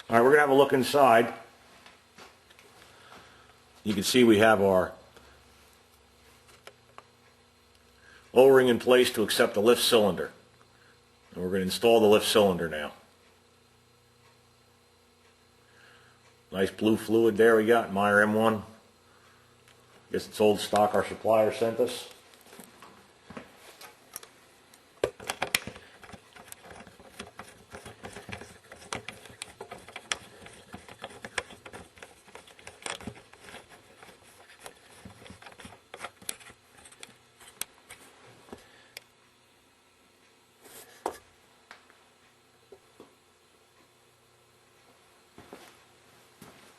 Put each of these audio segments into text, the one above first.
All right, we're going to have a look inside. You can see we have our O-ring in place to accept the lift cylinder. And we're going to install the lift cylinder now. Nice blue fluid there we got, Meyer M1. Guess it's old stock our supplier sent us.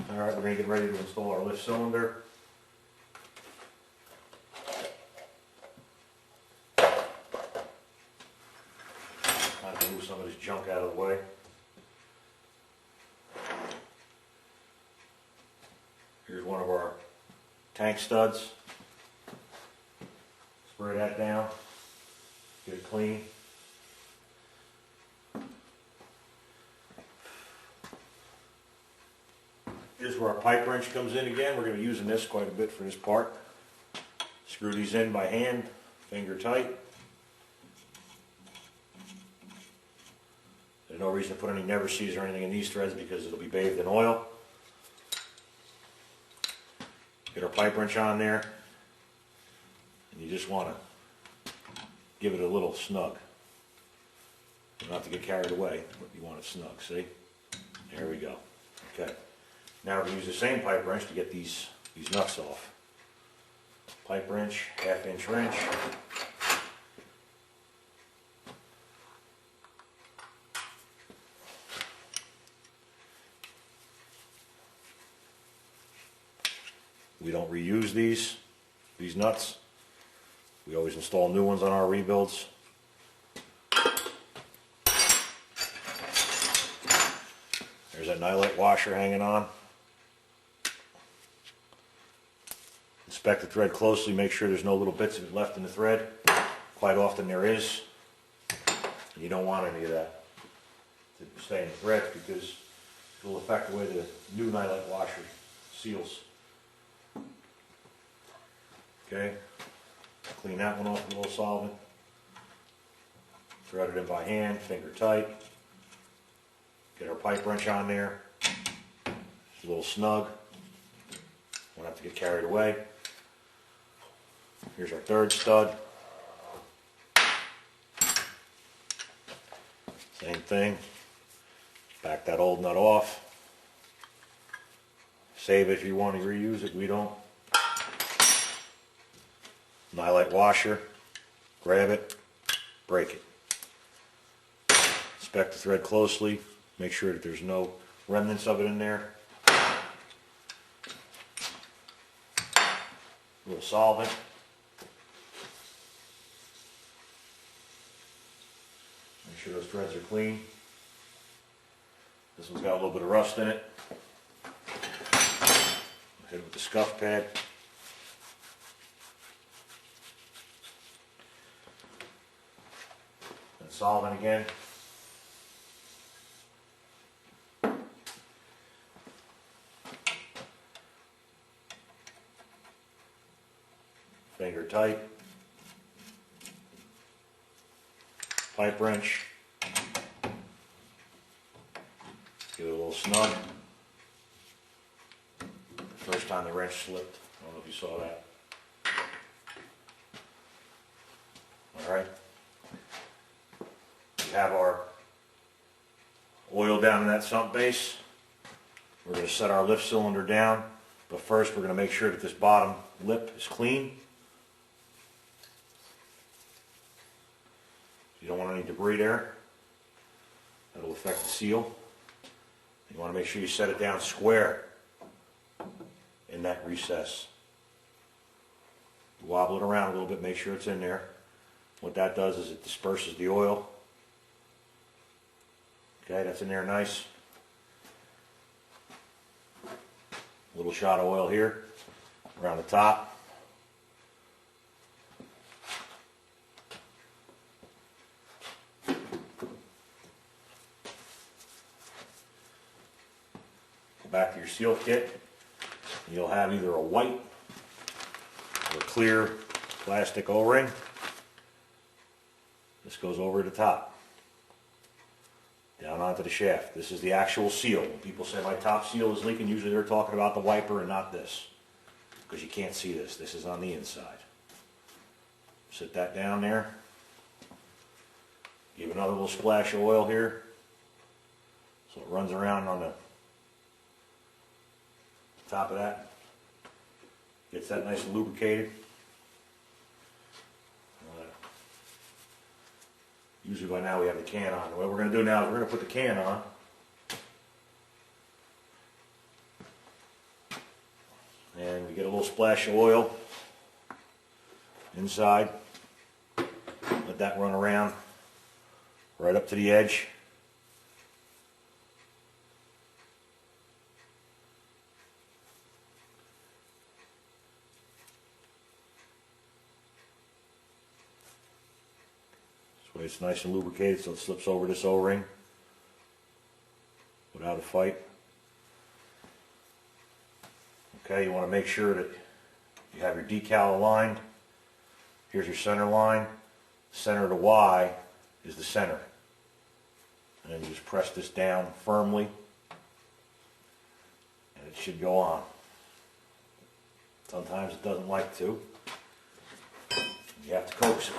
Alright, we're going to get ready to install our lift cylinder. Time to move some of this junk out of the way. Here's one of our tank studs. Spray that down, get it clean. Here's where our pipe wrench comes in again. We're going to be using this quite a bit for this part. Screw these in by hand, finger tight. There's no reason to put any never sees or anything in these threads because it'll be bathed in oil. Get our pipe wrench on there, and you just want to give it a little snug. Not to get carried away, but you want it snug, see? There we go. Okay. Now we're going to use the same pipe wrench to get these nuts off. Pipe wrench, 1/2 inch wrench. We don't reuse these nuts. We always install new ones on our rebuilds. There's that nylite washer hanging on. Inspect the thread closely, make sure there's no little bits of it left in the thread. Quite often there is. You don't want any of that to stay in the thread because it will affect the way the new nylite washer seals. Okay, clean that one off with a little solvent. Thread it in by hand, finger tight. Get our pipe wrench on there. It's a little snug. Won't have to get carried away. Here's our third stud. Same thing. Back that old nut off. Save it if you want to reuse it. We don't. Nylite washer. Grab it. Break it. Inspect the thread closely. Make sure that there's no remnants of it in there. A little solvent. Make sure those threads are clean. This one's got a little bit of rust in it. Hit it with the scuff pad. And solvent again. Finger tight. Pipe wrench. Give it a little snug. First time the wrench slipped. I don't know if you saw that. Alright. We have our oil down in that sump base. We're going to set our lift cylinder down. But first we're going to make sure that this bottom lip is clean. You don't want any debris there. That'll affect the seal. You want to make sure you set it down square in that recess. Wobble it around a little bit, make sure it's in there. What that does is it disperses the oil. Okay, that's in there nice. A little shot of oil here around the top. back to your seal kit. You'll have either a white or a clear plastic O-ring. This goes over the top, down onto the shaft. This is the actual seal. When people say my top seal is leaking, usually they're talking about the wiper and not this, because you can't see this. This is on the inside. Sit that down there. Give another little splash of oil here, so it runs around on the top of that. Gets that nice and lubricated. Usually by now we have the can on. What we're going to do now is we're going to put the can on. And we get a little splash of oil inside. Let that run around right up to the edge. This way it's nice and lubricated so it slips over this O-ring without a fight. Okay, you want to make sure that you have your decal aligned. Here's your center line. Center of the Y is the center. And then you just press this down firmly and it should go on. Sometimes it doesn't like to. You have to coax it.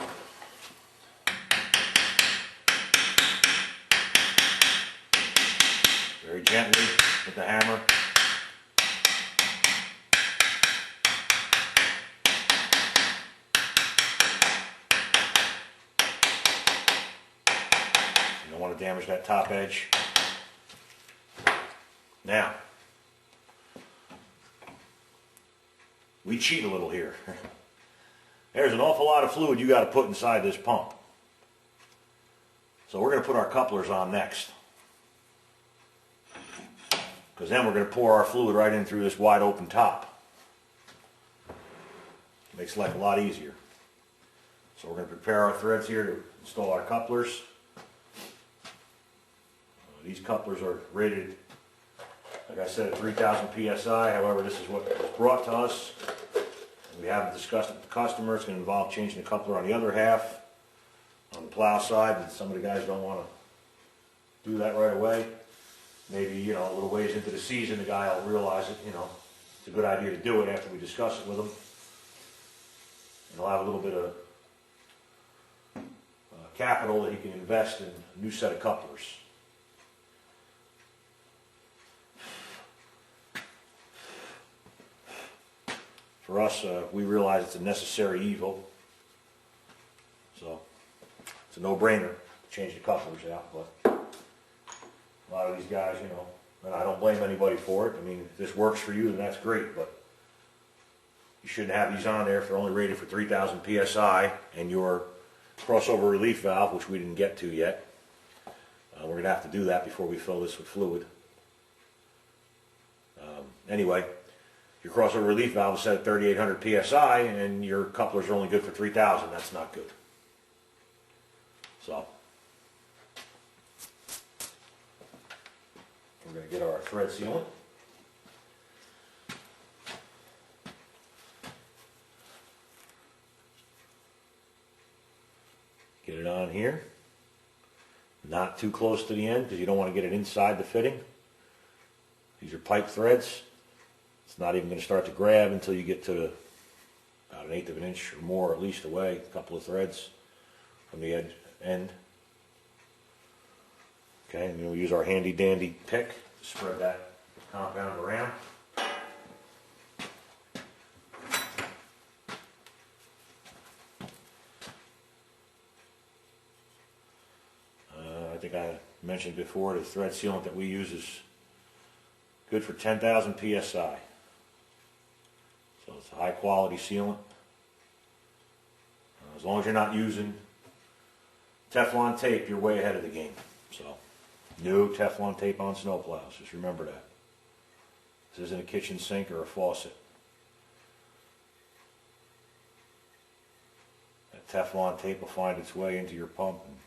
Very gently with the hammer. You don't want to damage that top edge. Now, we cheat a little here. There's an awful lot of fluid you got to put inside this pump. So we're going to put our couplers on next. Because then we're going to pour our fluid right in through this wide open top. Makes life a lot easier. So we're going to prepare our threads here to install our couplers. These couplers are rated, like I said, at 3,000 psi. However, this is what was brought to us. We haven't discussed it with the customer. It's going to involve changing the coupler on the other half, on the plow side, and some of the guys don't want to do that right away. Maybe, a little ways into the season, the guy will realize it, it's a good idea to do it after we discuss it with him. And he'll have a little bit of capital that he can invest in a new set of couplers. For us, we realize it's a necessary evil. So, it's a no-brainer to change the couplers out, but a lot of these guys, and I don't blame anybody for it. I mean, if this works for you, then that's great, but you shouldn't have these on there if they're only rated for 3,000 psi, and your crossover relief valve, which we didn't get to yet. We're going to have to do that before we fill this with fluid. Anyway, your crossover relief valve is set at 3,800 psi, and your couplers are only good for 3,000. That's not good. So, we're going to get our thread sealant. Get it on here. Not too close to the end because you don't want to get it inside the fitting. These are pipe threads. It's not even going to start to grab until you get to about 1/8 of an inch or more at least away, a couple of threads from the end. Okay, and we'll use our handy dandy pick to spread that compound around. I think I mentioned before the thread sealant that we use is good for 10,000 psi. So it's a high quality sealant. As long as you're not using Teflon tape, you're way ahead of the game. So, no Teflon tape on snowplows. Just remember that. This isn't a kitchen sink or a faucet. That Teflon tape will find its way into your pump and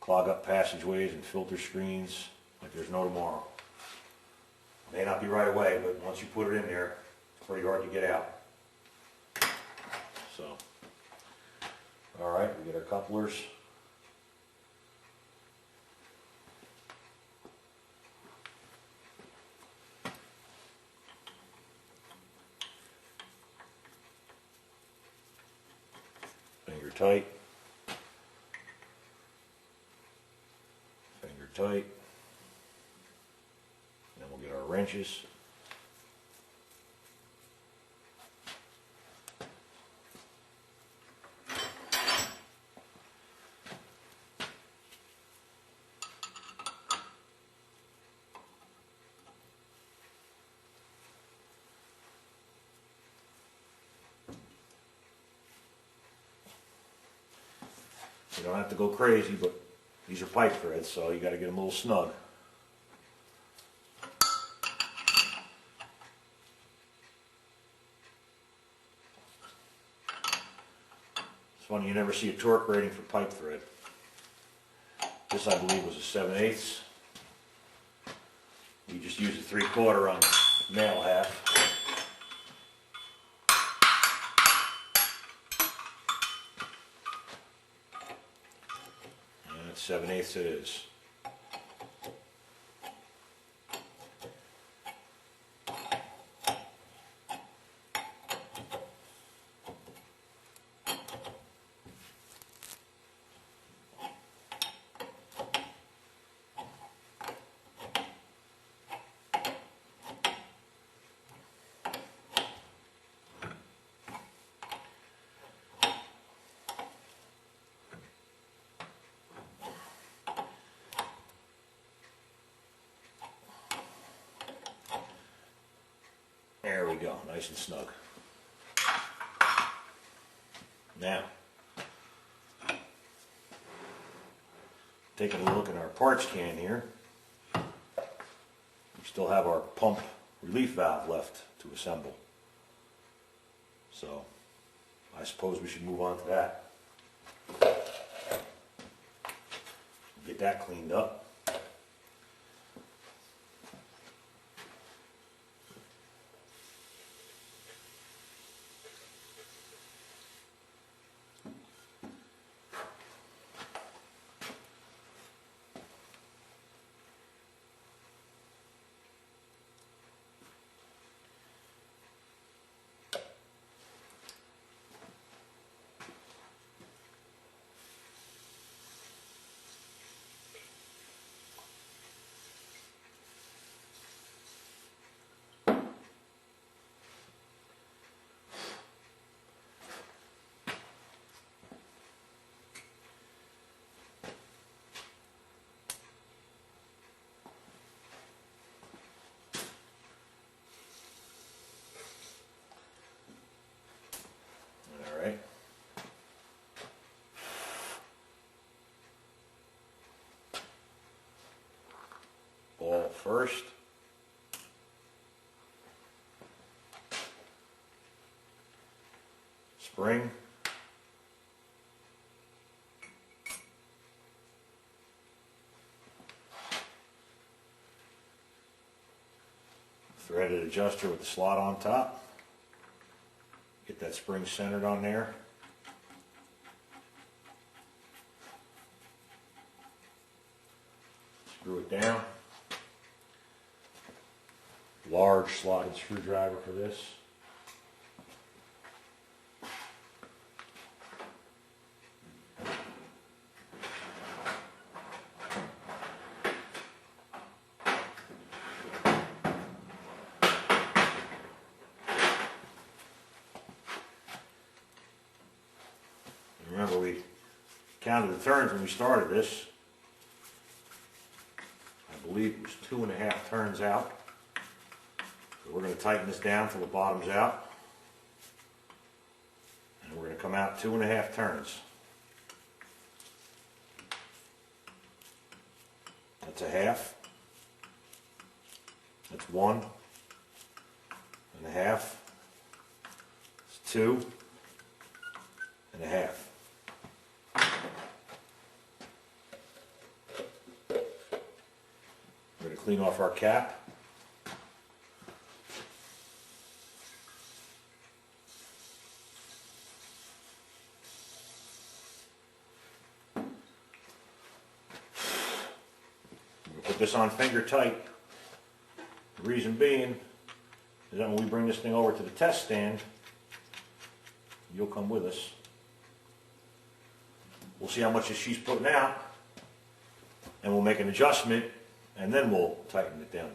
clog up passageways and filter screens like there's no tomorrow. May not be right away, but once you put it in there, it's pretty hard to get out. So, all right, we get our couplers. Finger tight. Finger tight. Then we'll get our wrenches. You don't have to go crazy, but these are pipe threads, so you got to get them a little snug. It's funny, you never see a torque rating for pipe thread. This, I believe, was a 7/8. We just used a 3/4 on the male half. And 7/8 it is. There we go, nice and snug. Now, taking a look at our parts can here, we still have our pump relief valve left to assemble. So, I suppose we should move on to that. Get that cleaned up. All right. Ball first. Spring. Threaded adjuster with the slot on top. Get that spring centered on there. Screw it down. Large slotted screwdriver for this. Remember, we counted the turns when we started this. I believe it was 2.5 turns out. So we're going to tighten this down till the bottom's out. And we're going to come out 2.5 turns. That's a half. That's 1.5. It's 2.5. We're going to clean off our cap. this on finger tight. The reason being is that when we bring this thing over to the test stand, you'll come with us. We'll see how much she's putting out, and we'll make an adjustment, and then we'll tighten it down.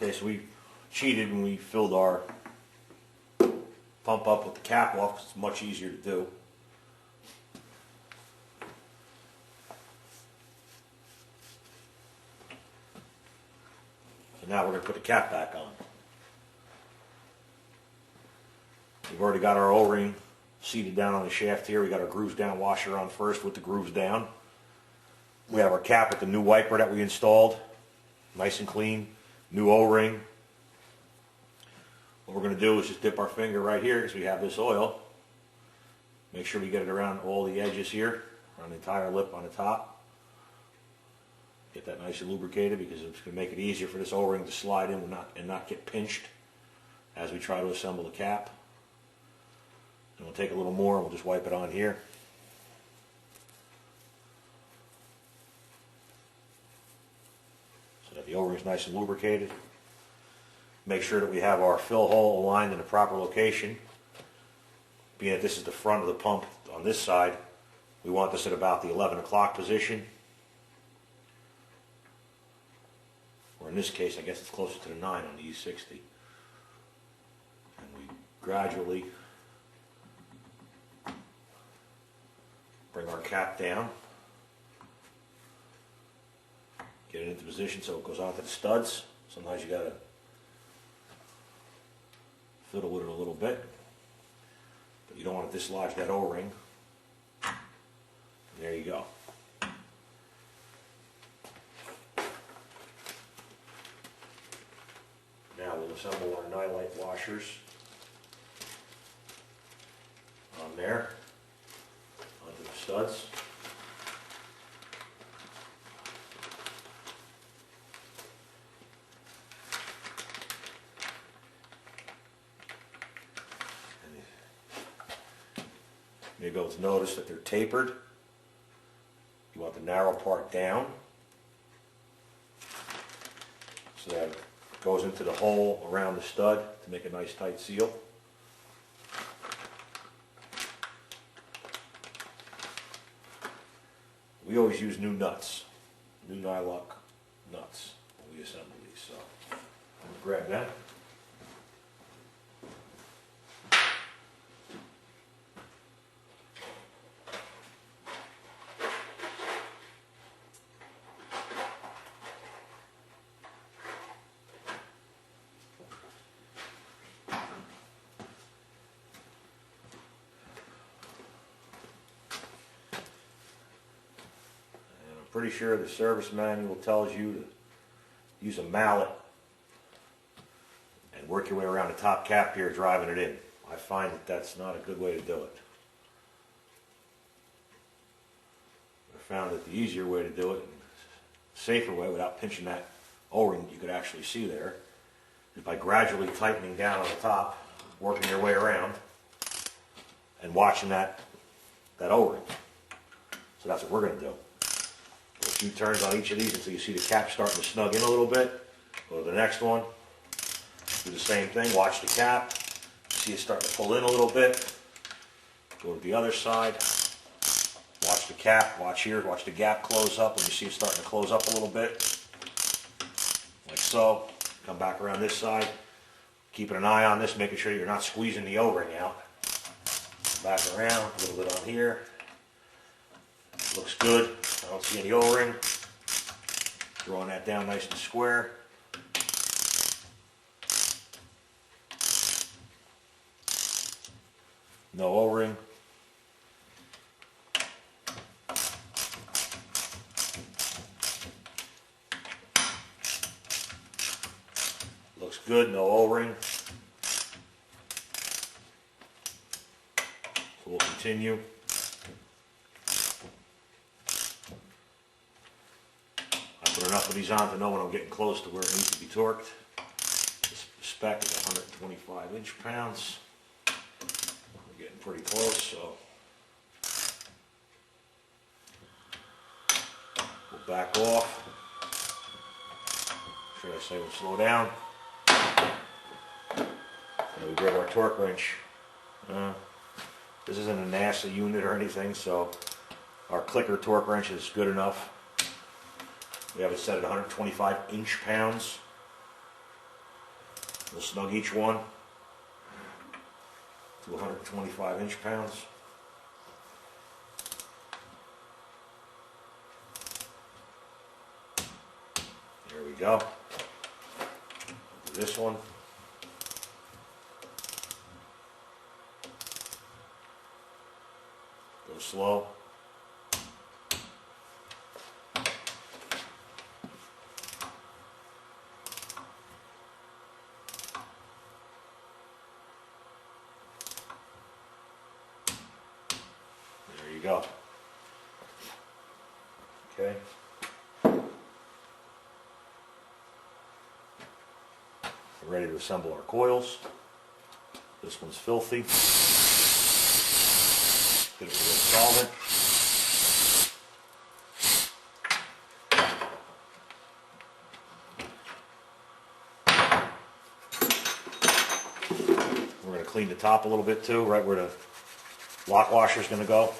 Okay, so we cheated when we filled our pump up with the cap off, 'cause it's much easier to do. So now we're going to put the cap back on. We've already got our O-ring seated down on the shaft here. We got our grooves down washer on first with the grooves down. We have our cap with the new wiper that we installed, nice and clean. New O-ring. What we're going to do is just dip our finger right here because we have this oil. Make sure we get it around all the edges here, around the entire lip on the top. Get that nice and lubricated because it's going to make it easier for this O-ring to slide in and not get pinched as we try to assemble the cap. And we'll take a little more and we'll just wipe it on here. So that the O-ring is nice and lubricated. Make sure that we have our fill hole aligned in the proper location. Being that this is the front of the pump on this side, we want this at about the 11 o'clock position. Or in this case, I guess it's closer to the 9 on the E-60. And we gradually bring our cap down. Get it into position so it goes onto the studs. Sometimes you gotta fiddle with it a little bit, but you don't want to dislodge that O-ring. There you go. Now we'll assemble our nylite washers on there, onto the studs. You'll be able to notice that they're tapered. You want the narrow part down so that it goes into the hole around the stud to make a nice tight seal. We always use new nuts, new nylock nuts when we assemble these. So I'm going to grab that. Pretty sure the service manual tells you to use a mallet and work your way around the top cap here, driving it in. I find that that's not a good way to do it. I found that the easier way to do it, and safer way without pinching that O-ring you could actually see there, is by gradually tightening down on the top, working your way around, and watching that O-ring. So that's what we're going to do. A few turns on each of these until you see the cap starting to snug in a little bit. Go to the next one. Do the same thing. Watch the cap. See it starting to pull in a little bit. Go to the other side. Watch the cap. Watch here. Watch the gap close up. And you see it starting to close up a little bit. Like so. Come back around this side. Keeping an eye on this, making sure you're not squeezing the O-ring out. Back around. A little bit on here. Looks good. I don't see any O-ring. Drawing that down nice and square. No O-ring. Looks good, no O-ring. So we'll continue. enough of these on to know when I'm getting close to where it needs to be torqued. This spec is 125 inch-pounds. We're getting pretty close, so we'll back off. Should I say we'll slow down? And we grab our torque wrench. This isn't a NASA unit or anything, so our clicker torque wrench is good enough. We have it set at 125 inch-pounds. We'll snug each one to 125 inch-pounds. There we go. Do this one. Go slow. There you go. Okay. We're ready to assemble our coils. This one's filthy. Get it with solvent. We're going to clean the top a little bit too, right where the lock washer is going to go.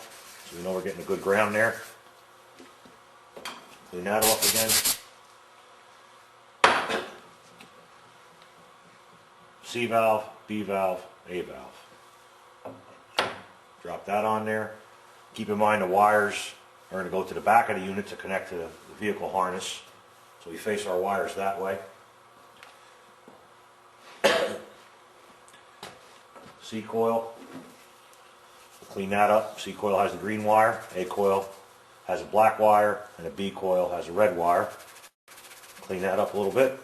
So we know we're getting a good ground there. Clean that off again. C valve, B valve, A valve. Drop that on there. Keep in mind the wires are going to go to the back of the unit to connect to the vehicle harness. So we face our wires that way. C coil. We'll clean that up. C coil has the green wire. A coil has a black wire. And a B coil has a red wire. Clean that up a little bit.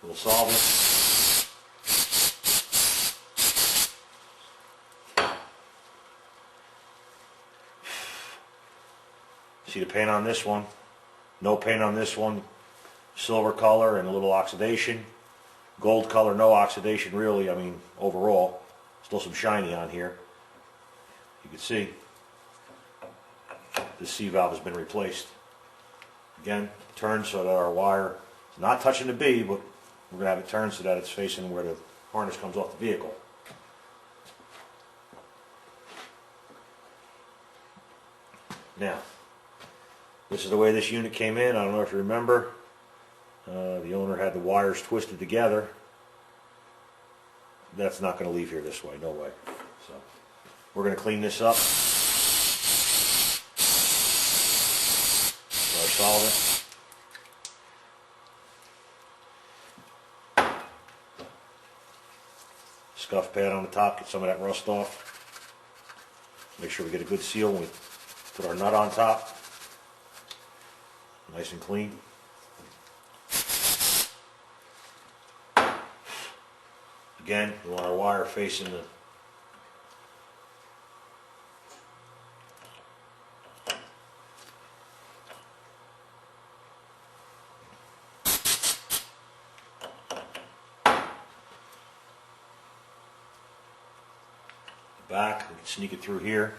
We'll solve it. See the paint on this one? No paint on this one. Silver color and a little oxidation. Gold color, no oxidation really, I mean overall. Still some shiny on here. You can see this C valve has been replaced. Again, turned so that our wire is not touching the B, but we're going to have it turned so that it's facing where the harness comes off the vehicle. Now, this is the way this unit came in. I don't know if you remember. The owner had the wires twisted together. That's not going to leave here this way, no way. So, we're going to clean this up. Our solvent. Scuff pad on the top, get some of that rust off. Make sure we get a good seal when we put our nut on top. Nice and clean. Again, we want our wire facing the back. We can sneak it through here.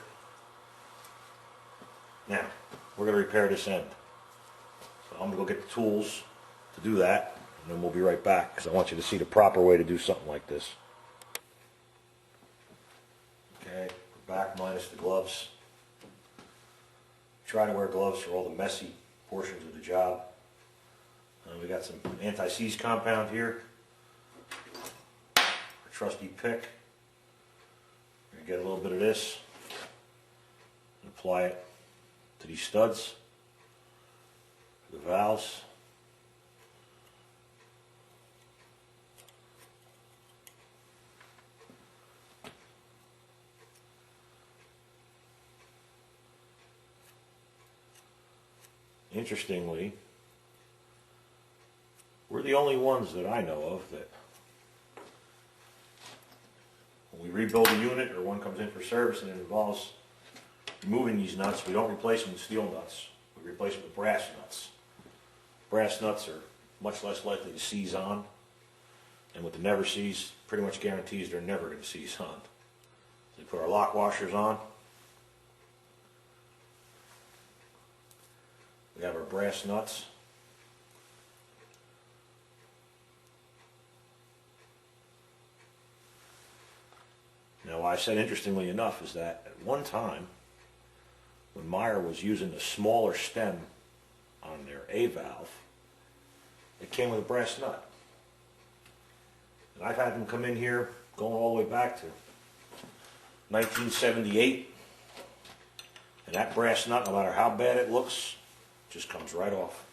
Now, we're going to repair this end. So I'm going to go get the tools to do that, and then we'll be right back because I want you to see the proper way to do something like this. Okay, we're back minus the gloves. Try to wear gloves for all the messy portions of the job. We got some anti-seize compound here. Our trusty pick. Get a little bit of this and apply it to these studs, the valves. Interestingly, we're the only ones that I know of that when we rebuild a unit or one comes in for service and it involves removing these nuts, we don't replace them with steel nuts. We replace it with brass nuts. Brass nuts are much less likely to seize on, and with the never seize, pretty much guarantees they're never going to seize on. So we put our lock washers on. We have our brass nuts. Now, what I said interestingly enough is that at one time, when Meyer was using the smaller stem on their A valve, it came with a brass nut. And I've had them come in here going all the way back to 1978, and that brass nut, no matter how bad it looks, just comes right off.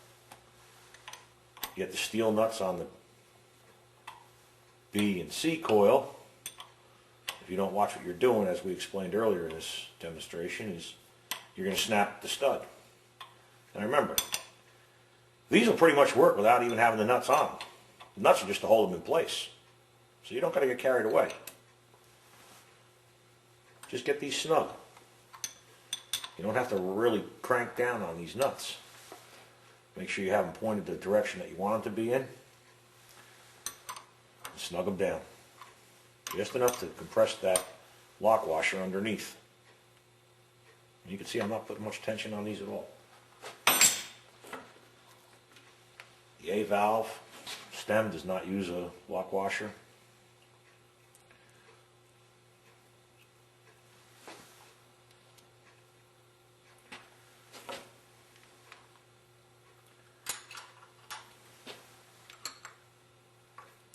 You get the steel nuts on the B and C coil. If you don't watch what you're doing, as we explained earlier in this demonstration, is you're going to snap the stud. And remember, these will pretty much work without even having the nuts on. The nuts are just to hold them in place. So you don't got to get carried away. Just get these snug. You don't have to really crank down on these nuts. Make sure you have them pointed the direction that you want them to be in. And snug them down. Just enough to compress that lock washer underneath. You can see I'm not putting much tension on these at all. The A valve stem does not use a lock washer.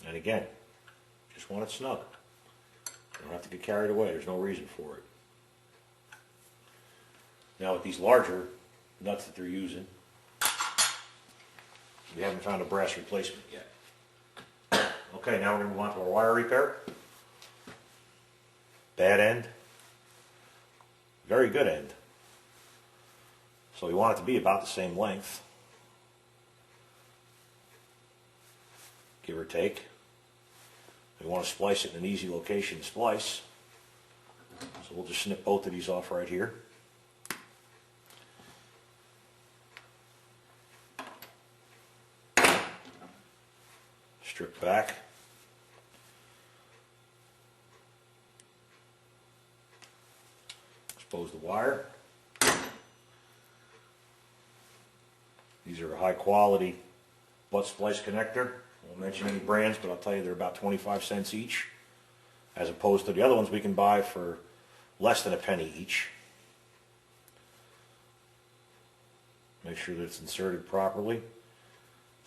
And again, just want it snug. You don't have to get carried away. There's no reason for it. Now with these larger nuts that they're using, we haven't found a brass replacement yet. Okay, now we're going to move on to our wire repair. Bad end. Very good end. So we want it to be about the same length, give or take. We want to splice it in an easy location to splice. So we'll just snip both of these off right here. Strip back. Expose the wire. These are a high quality butt splice connector. I won't mention any brands, but I'll tell you they're about 25 cents each, as opposed to the other ones we can buy for less than a penny each. Make sure that it's inserted properly,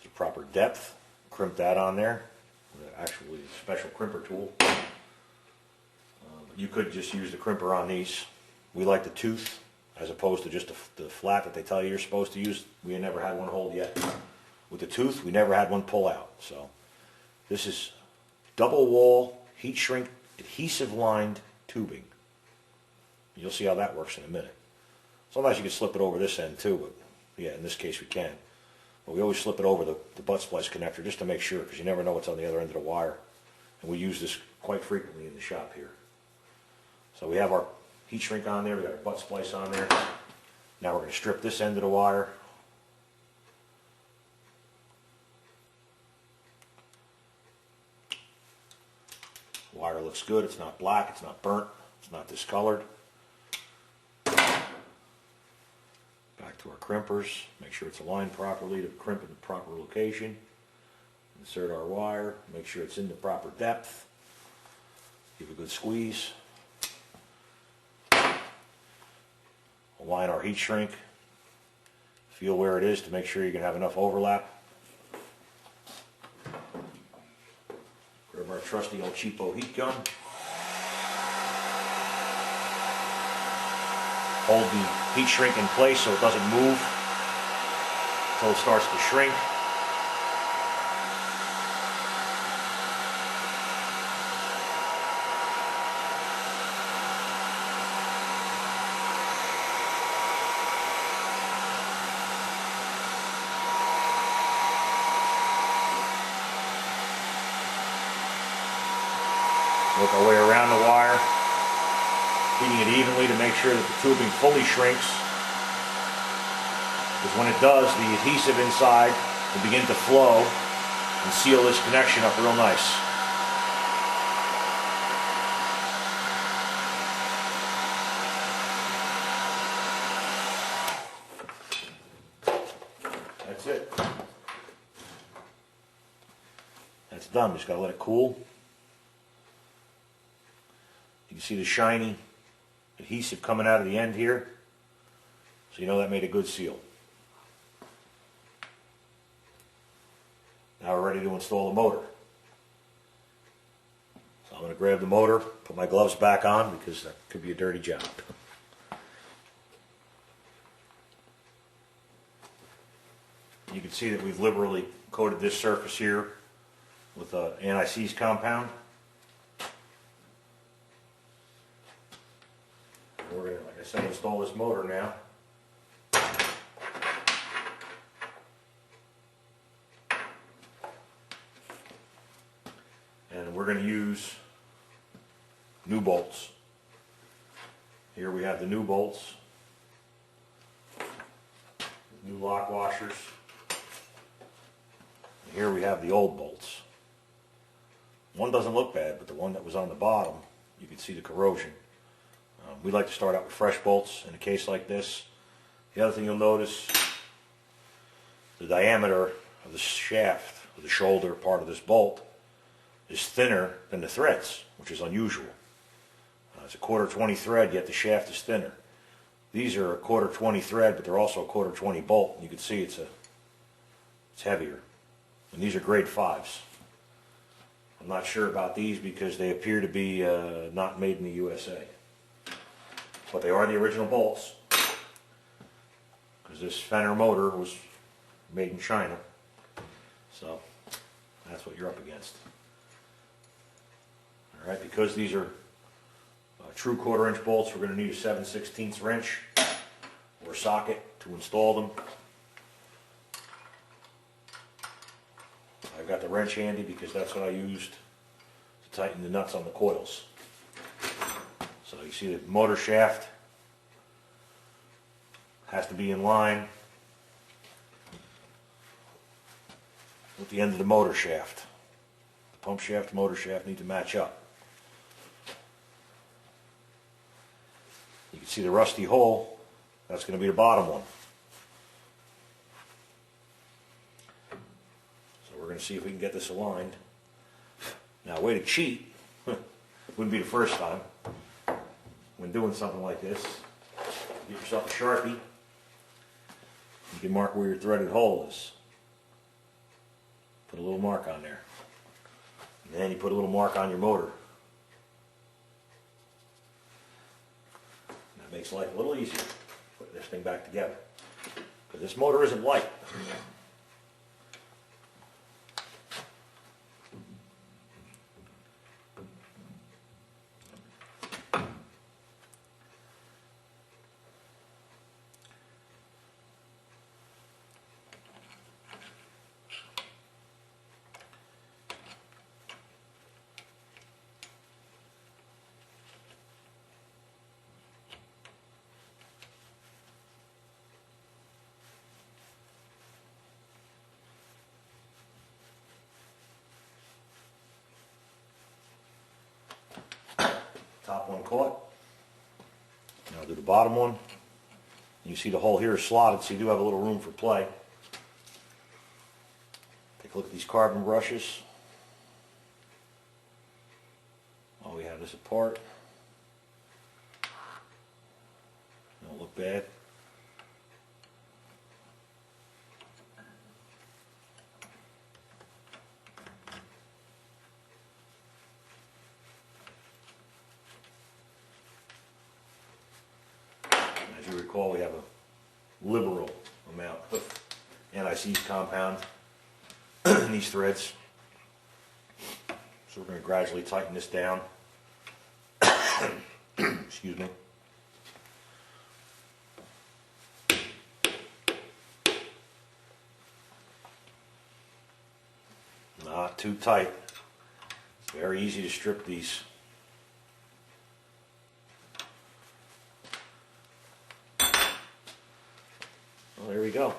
the proper depth. Crimp that on there. Actually, a special crimper tool. You could just use the crimper on these. We like the tooth as opposed to just the flat that they tell you you're supposed to use. We never had one hold yet. With the tooth, we never had one pull out. So this is double wall heat shrink adhesive lined tubing. You'll see how that works in a minute. Sometimes you can slip it over this end too, but yeah, in this case we can. But we always slip it over the butt splice connector just to make sure, because you never know what's on the other end of the wire. And we use this quite frequently in the shop here. So we have our heat shrink on there, we got our butt splice on there. Now we're going to strip this end of the wire. Wire looks good, it's not black, it's not burnt, it's not discolored. Back to our crimpers, make sure it's aligned properly to crimp in the proper location. Insert our wire, make sure it's in the proper depth. Give a good squeeze. Align our heat shrink. Feel where it is to make sure you can have enough overlap. Grab our trusty old cheapo heat gun. Hold the heat shrink in place so it doesn't move until it starts to shrink. Work our way around the wire, heating it evenly to make sure that the tubing fully shrinks. because when it does, the adhesive inside will begin to flow and seal this connection up real nice. That's it. That's done. Just got to let it cool. You can see the shiny adhesive coming out of the end here. So you know that made a good seal. Now we're ready to install the motor. So I'm going to grab the motor, put my gloves back on because that could be a dirty job. You can see that we've liberally coated this surface here with anti-seize compound. We're going to, like I said, install this motor now. And we're going to use new bolts. Here we have the new bolts, new lock washers. And here we have the old bolts. One doesn't look bad, but the one that was on the bottom, you can see the corrosion. We like to start out with fresh bolts in a case like this. The other thing you'll notice, the diameter of the shaft, or the shoulder part of this bolt, is thinner than the threads, which is unusual. It's a 1/4 20 thread, yet the shaft is thinner. These are a 1/4 20 thread, but they're also a 1/4 20 bolt. You can see it's heavier. And these are grade 5s. I'm not sure about these because they appear to be not made in the USA. But they are the original bolts, because this Fenner motor was made in China. So that's what you're up against. Alright, because these are true 1/4 inch bolts, we're going to need a 7/16 wrench or socket to install them. I've got the wrench handy because that's what I used to tighten the nuts on the coils. So you see the motor shaft has to be in line with the end of the motor shaft. The pump shaft, motor shaft need to match up. You can see the rusty hole. That's going to be the bottom one. So we're going to see if we can get this aligned. Now, way to cheat. Wouldn't be the first time. When doing something like this, get yourself a Sharpie. You can mark where your threaded hole is. Put a little mark on there. And then you put a little mark on your motor. That makes life a little easier, putting this thing back together. Because this motor isn't light. Top one caught. Now I'll do the bottom one. You see the hole here is slotted, so you do have a little room for play. Take a look at these carbon brushes. Oh, we have this apart. Don't look bad. As you recall, we have a liberal amount of anti-seize compound in these threads. So we're going to gradually tighten this down. Excuse me. Not too tight. It's very easy to strip these. there we go.